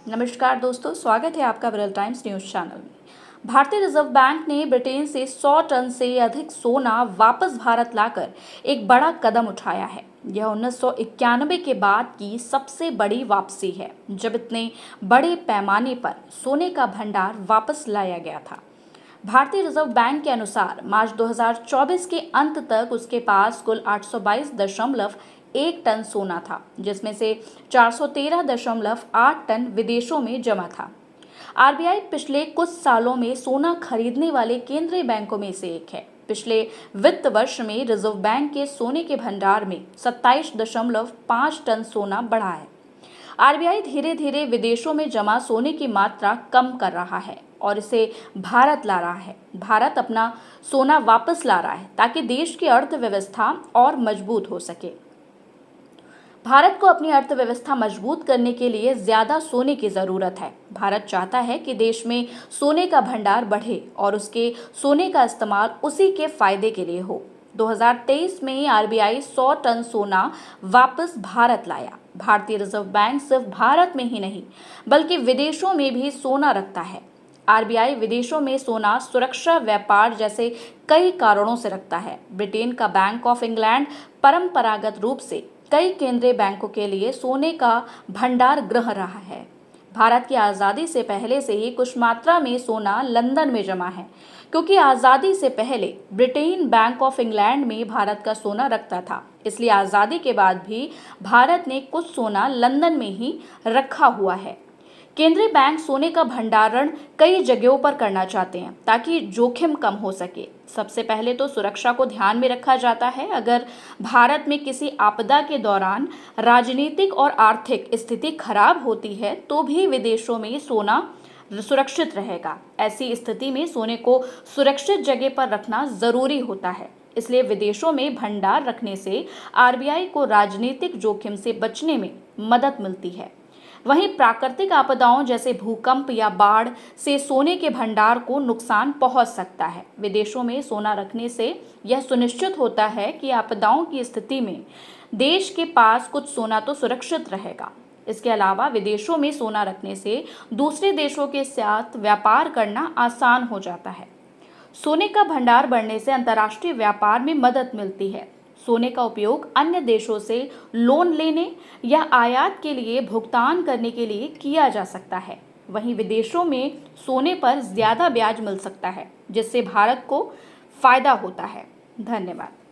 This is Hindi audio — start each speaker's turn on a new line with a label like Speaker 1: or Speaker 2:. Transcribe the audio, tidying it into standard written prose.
Speaker 1: नमस्कार दोस्तों, स्वागत है आपका विरल टाइम्स न्यूज़ चैनल में। भारतीय रिजर्व बैंक ने ब्रिटेन से 100 टन से अधिक सोना वापस भारत लाकर एक बड़ा कदम उठाया है। यह 1991 के बाद की सबसे बड़ी वापसी है, जब इतने बड़े पैमाने पर सोने का भंडार वापस लाया गया था। भारतीय रिजर्व बैंक के अनुसार मार्च 2024 के अंत तक उसके पास कुल 822.1 टन सोना था, जिसमें से 413.8 टन विदेशों में जमा था। आरबीआई पिछले कुछ सालों में सोना खरीदने वाले केंद्रीय बैंकों में से एक है। पिछले वित्त वर्ष में रिजर्व बैंक के सोने के भंडार में 27.5 टन सोना बढ़ा है। आरबीआई धीरे धीरे विदेशों में जमा सोने की मात्रा कम कर रहा है और इसे भारत ला रहा है। भारत अपना सोना वापस ला रहा है ताकि देश की अर्थव्यवस्था और मजबूत हो सके। भारत को अपनी अर्थव्यवस्था मजबूत करने के लिए ज्यादा सोने की जरूरत है। भारत चाहता है कि देश में सोने का भंडार बढ़े और उसके सोने का इस्तेमाल उसी के फायदे के लिए हो। 2023 में आरबीआई 100 टन सोना वापस भारत लाया। भारतीय रिजर्व बैंक सिर्फ भारत में ही नहीं बल्कि विदेशों में भी सोना रखता है। आरबीआई विदेशों में सोना सुरक्षा, व्यापार जैसे कई कारणों से रखता है। ब्रिटेन का बैंक ऑफ इंग्लैंड परंपरागत रूप से कई केंद्रीय बैंकों के लिए सोने का भंडार गृह रहा है। भारत की आज़ादी से पहले से ही कुछ मात्रा में सोना लंदन में जमा है, क्योंकि आज़ादी से पहले ब्रिटेन बैंक ऑफ इंग्लैंड में भारत का सोना रखता था। इसलिए आज़ादी के बाद भी भारत ने कुछ सोना लंदन में ही रखा हुआ है। केंद्रीय बैंक सोने का भंडारण कई जगहों पर करना चाहते हैं ताकि जोखिम कम हो सके। सबसे पहले तो सुरक्षा को ध्यान में रखा जाता है। अगर भारत में किसी आपदा के दौरान राजनीतिक और आर्थिक स्थिति खराब होती है तो भी विदेशों में सोना सुरक्षित रहेगा। ऐसी स्थिति में सोने को सुरक्षित जगह पर रखना जरूरी होता है। इसलिए विदेशों में भंडार रखने से आरबीआई को राजनीतिक जोखिम से बचने में मदद मिलती है। वहीं प्राकृतिक आपदाओं जैसे भूकंप या बाढ़ से सोने के भंडार को नुकसान पहुंच सकता है। विदेशों में सोना रखने से यह सुनिश्चित होता है कि आपदाओं की स्थिति में देश के पास कुछ सोना तो सुरक्षित रहेगा। इसके अलावा विदेशों में सोना रखने से दूसरे देशों के साथ व्यापार करना आसान हो जाता है। सोने का भंडार बढ़ने से अंतर्राष्ट्रीय व्यापार में मदद मिलती है। सोने का उपयोग अन्य देशों से लोन लेने या आयात के लिए भुगतान करने के लिए किया जा सकता है। वहीं विदेशों में सोने पर ज्यादा ब्याज मिल सकता है, जिससे भारत को फायदा होता है। धन्यवाद।